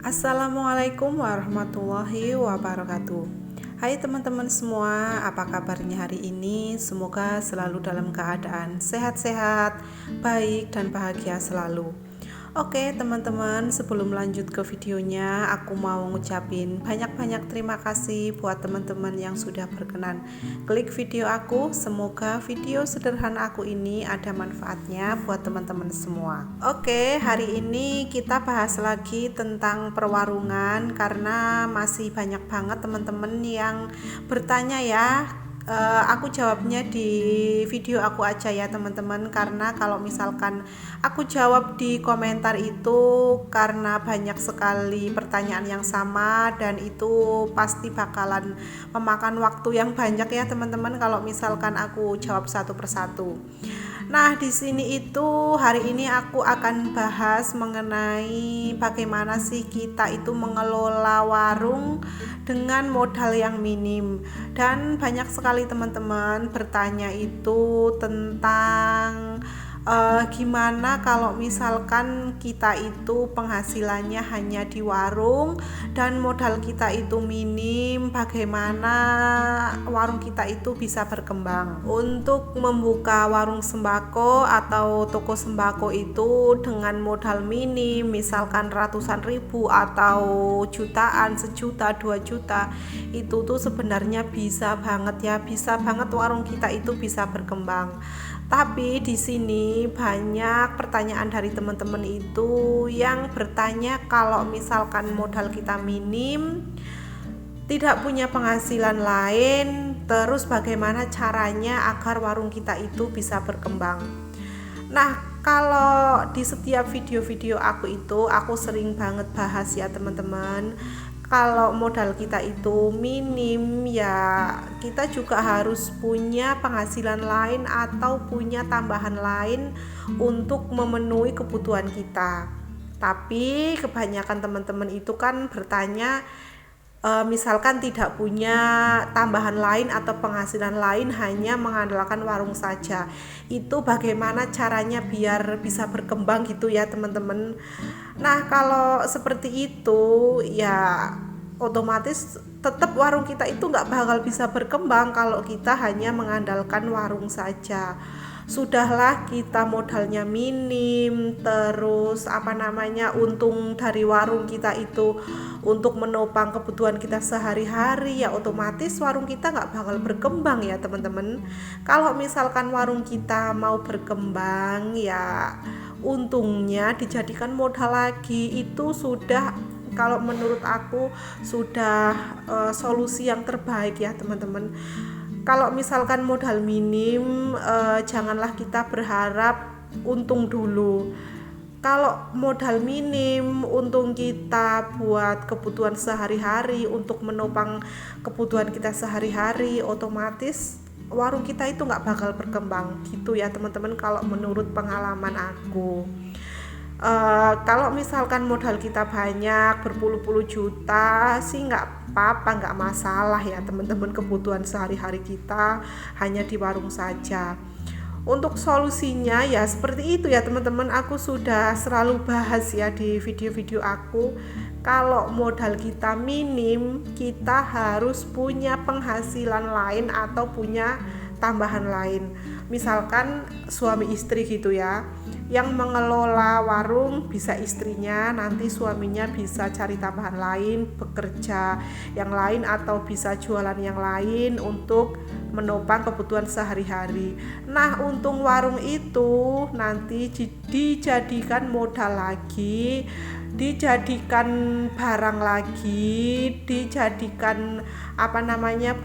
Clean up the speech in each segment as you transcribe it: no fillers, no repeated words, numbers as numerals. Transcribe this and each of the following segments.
Assalamualaikum warahmatullahi wabarakatuh. Hai teman-teman semua, apa kabarnya hari ini? Semoga selalu dalam keadaan sehat-sehat, baik dan bahagia selalu. Oke teman-teman, sebelum lanjut ke videonya, aku mau ngucapin banyak-banyak terima kasih buat teman-teman yang sudah berkenan klik video aku. Semoga video sederhana aku ini ada manfaatnya buat teman-teman semua. Oke, hari ini kita bahas lagi tentang perwarungan karena masih banyak banget teman-teman yang bertanya ya. Aku jawabnya di video aku aja ya teman-teman, karena kalau misalkan aku jawab di komentar itu karena banyak sekali pertanyaan yang sama dan itu pasti bakalan memakan waktu yang banyak ya teman-teman kalau misalkan aku jawab satu persatu. Nah, di sini itu hari ini aku akan bahas mengenai bagaimana sih kita itu mengelola warung dengan modal yang minim. Dan banyak sekali teman-teman bertanya itu tentang gimana kalau misalkan kita itu penghasilannya hanya di warung dan modal kita itu minim, bagaimana warung kita itu bisa berkembang. Untuk membuka warung sembako atau toko sembako itu dengan modal minim, misalkan ratusan ribu atau jutaan, sejuta, 2 juta, itu tuh sebenarnya bisa banget ya, bisa banget warung kita itu bisa berkembang. Tapi di sini banyak pertanyaan dari teman-teman itu yang bertanya kalau misalkan modal kita minim, tidak punya penghasilan lain, terus bagaimana caranya agar warung kita itu bisa berkembang. Nah, kalau di setiap video-video aku sering banget bahas ya teman-teman, kalau modal kita itu minim ya kita juga harus punya penghasilan lain atau punya tambahan lain untuk memenuhi kebutuhan kita. Tapi kebanyakan teman-teman itu kan bertanya, misalkan tidak punya tambahan lain atau penghasilan lain, hanya mengandalkan warung saja, itu bagaimana caranya biar bisa berkembang gitu ya teman-teman. Nah, kalau seperti itu ya otomatis tetap warung kita itu nggak bakal bisa berkembang kalau kita hanya mengandalkan warung saja. Sudahlah kita modalnya minim, terus untung dari warung kita itu untuk menopang kebutuhan kita sehari-hari, ya otomatis warung kita nggak bakal berkembang ya teman-teman. Kalau misalkan warung kita mau berkembang ya untungnya dijadikan modal lagi, itu sudah, kalau menurut aku sudah solusi yang terbaik ya teman-teman. Kalau misalkan modal minim, janganlah kita berharap untung dulu. Kalau modal minim, untung kita buat kebutuhan sehari-hari, untuk menopang kebutuhan kita sehari-hari, otomatis warung kita itu nggak bakal berkembang gitu ya teman-teman, kalau menurut pengalaman aku. Kalau misalkan modal kita banyak berpuluh-puluh juta sih nggak apa-apa, nggak masalah ya teman-teman, kebutuhan sehari-hari kita hanya di warung saja. Untuk solusinya ya seperti itu ya teman-teman, aku sudah selalu bahas ya di video-video aku. Kalau modal kita minim, kita harus punya penghasilan lain atau punya tambahan lain. Misalkan suami istri gitu ya, yang mengelola warung bisa istrinya, nanti suaminya bisa cari tambahan lain, bekerja yang lain atau bisa jualan yang lain untuk menopang kebutuhan sehari-hari. Nah, untung warung itu nanti dijadikan modal lagi, dijadikan barang lagi, dijadikan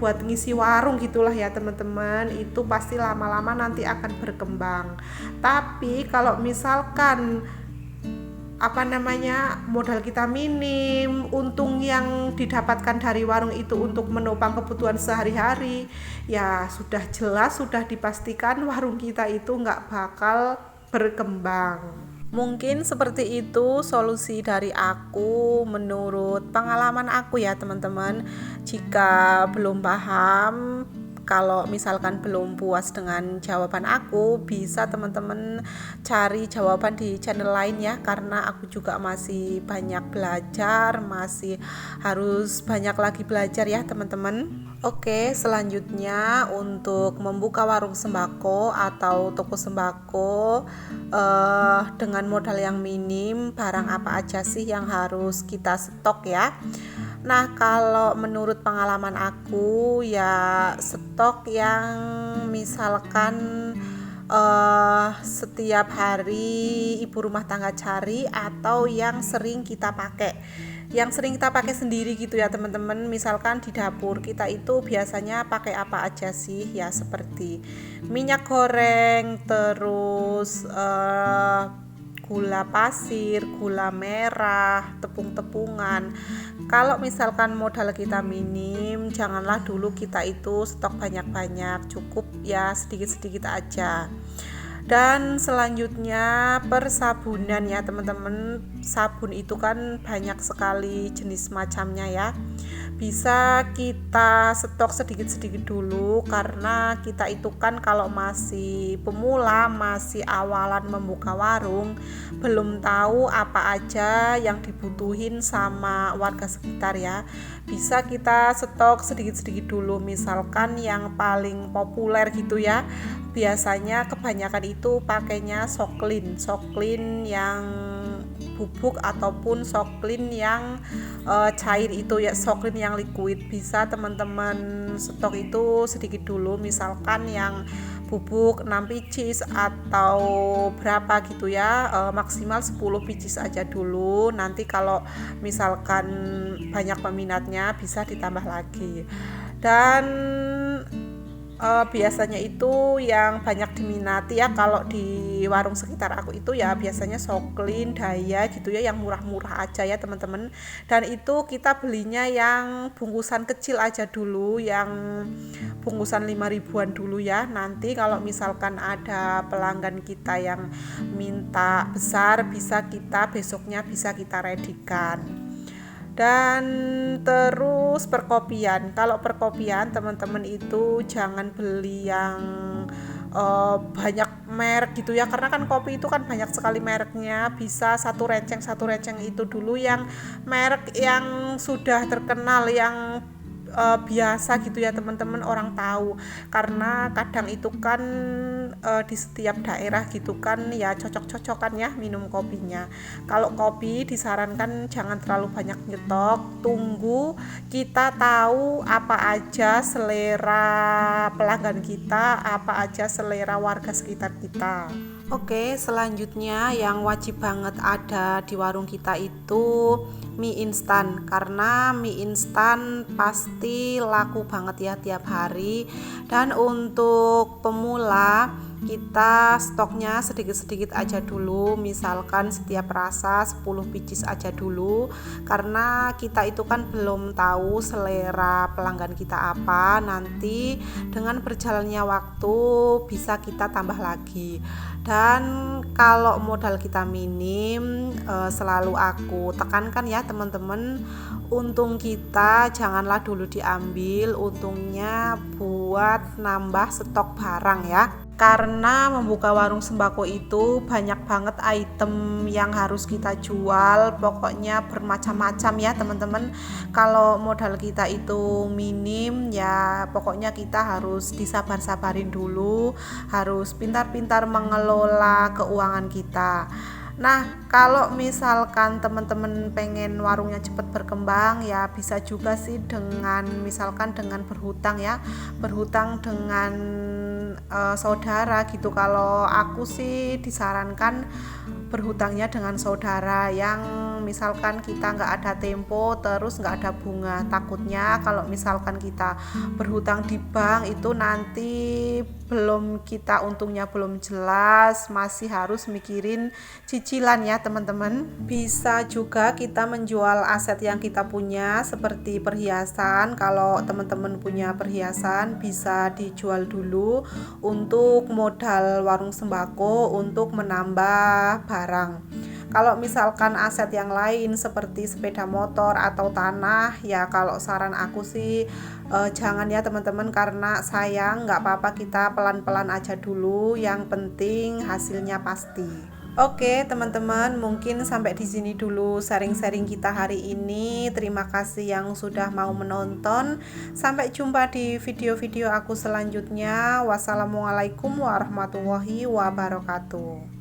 buat ngisi warung gitulah ya teman-teman. Itu pasti lama-lama nanti akan berkembang. Tapi kalau misalkan modal kita minim, untung yang didapatkan dari warung itu untuk menopang kebutuhan sehari-hari, ya sudah jelas, sudah dipastikan warung kita itu nggak bakal berkembang. Mungkin seperti itu solusi dari aku menurut pengalaman aku ya teman-teman. Jika belum paham, Kalau misalkan belum puas dengan jawaban aku, bisa teman-teman cari jawaban di channel lain ya, karena aku juga masih banyak belajar, masih harus banyak lagi belajar ya teman-teman. Oke, selanjutnya untuk membuka warung sembako atau toko sembako dengan modal yang minim, barang apa aja sih yang harus kita stok ya? Nah, kalau menurut pengalaman aku ya stok yang misalkan setiap hari ibu rumah tangga cari, atau yang sering kita pakai. Yang sering kita pakai sendiri gitu ya teman-teman. Misalkan di dapur kita itu biasanya pakai apa aja sih? Ya seperti minyak goreng, terus gula pasir, gula merah, tepung-tepungan. Kalau misalkan modal kita minim, janganlah dulu kita itu stok banyak-banyak, cukup ya sedikit-sedikit aja. Dan selanjutnya persabunan ya teman-teman. Sabun itu kan banyak sekali jenis macamnya ya. Bisa kita stok sedikit-sedikit dulu, karena kita itu kan kalau masih pemula, masih awalan membuka warung, belum tahu apa aja yang dibutuhin sama warga sekitar ya. Bisa kita stok sedikit-sedikit dulu, misalkan yang paling populer gitu ya. Biasanya kebanyakan itu pakainya Soklin yang bubuk ataupun Soklin yang cair itu ya, Soklin yang liquid. Bisa teman-teman stok itu sedikit dulu, misalkan yang bubuk 6 pieces atau berapa gitu ya, maksimal 10 pieces aja dulu. Nanti kalau misalkan banyak peminatnya bisa ditambah lagi. Dan biasanya itu yang banyak diminati ya kalau di warung sekitar aku itu ya biasanya Soklin, Daya gitu ya, yang murah-murah aja ya teman-teman. Dan itu kita belinya yang bungkusan kecil aja dulu, yang bungkusan 5 ribuan dulu ya. Nanti kalau misalkan ada pelanggan kita yang minta besar, bisa kita besoknya bisa kita readykan. Dan terus perkopian. Kalau perkopian teman-teman itu jangan beli yang banyak merek gitu ya, karena kan kopi itu kan banyak sekali mereknya. Bisa satu renceng itu dulu yang merek yang sudah terkenal, yang biasa gitu ya teman-teman, orang tahu. Karena kadang itu kan di setiap daerah gitu kan ya cocok-cocokan ya minum kopinya. Kalau kopi disarankan jangan terlalu banyak nyetok, tunggu kita tahu apa aja selera pelanggan kita, apa aja selera warga sekitar kita. Oke, selanjutnya yang wajib banget ada di warung kita itu mie instan, karena mie instan pasti laku banget ya tiap hari. Dan untuk pemula kita stoknya sedikit-sedikit aja dulu, misalkan setiap rasa 10 pieces aja dulu, karena kita itu kan belum tahu selera pelanggan kita apa. Nanti dengan berjalannya waktu bisa kita tambah lagi. Dan kalau modal kita minim, selalu aku tekankan ya teman-teman, untung kita janganlah dulu diambil untungnya buat nambah stok barang ya. Karena membuka warung sembako itu banyak banget item yang harus kita jual, pokoknya bermacam-macam ya teman-teman. Kalau modal kita itu minim ya pokoknya kita harus disabar-sabarin dulu, harus pintar-pintar mengelola keuangan kita. Nah, kalau misalkan teman-teman pengen warungnya cepat berkembang ya bisa juga sih dengan misalkan dengan berhutang ya, berhutang dengan saudara gitu. Kalau aku sih disarankan berhutangnya dengan saudara, yang misalkan kita nggak ada tempo terus nggak ada bunga. Takutnya kalau misalkan kita berhutang di bank itu nanti belum kita untungnya belum jelas, masih harus mikirin cicilan ya teman-teman. Bisa juga kita menjual aset yang kita punya seperti perhiasan. Kalau teman-teman punya perhiasan bisa dijual dulu untuk modal warung sembako, untuk menambah barang. Kalau misalkan aset yang lain seperti sepeda motor atau tanah, ya kalau saran aku sih jangan ya teman-teman, karena sayang. Nggak apa-apa, kita pelan-pelan aja dulu, yang penting hasilnya pasti. Oke teman-teman, mungkin sampai di sini dulu sharing-sharing kita hari ini. Terima kasih yang sudah mau menonton. Sampai jumpa di video-video aku selanjutnya. Wassalamualaikum warahmatullahi wabarakatuh.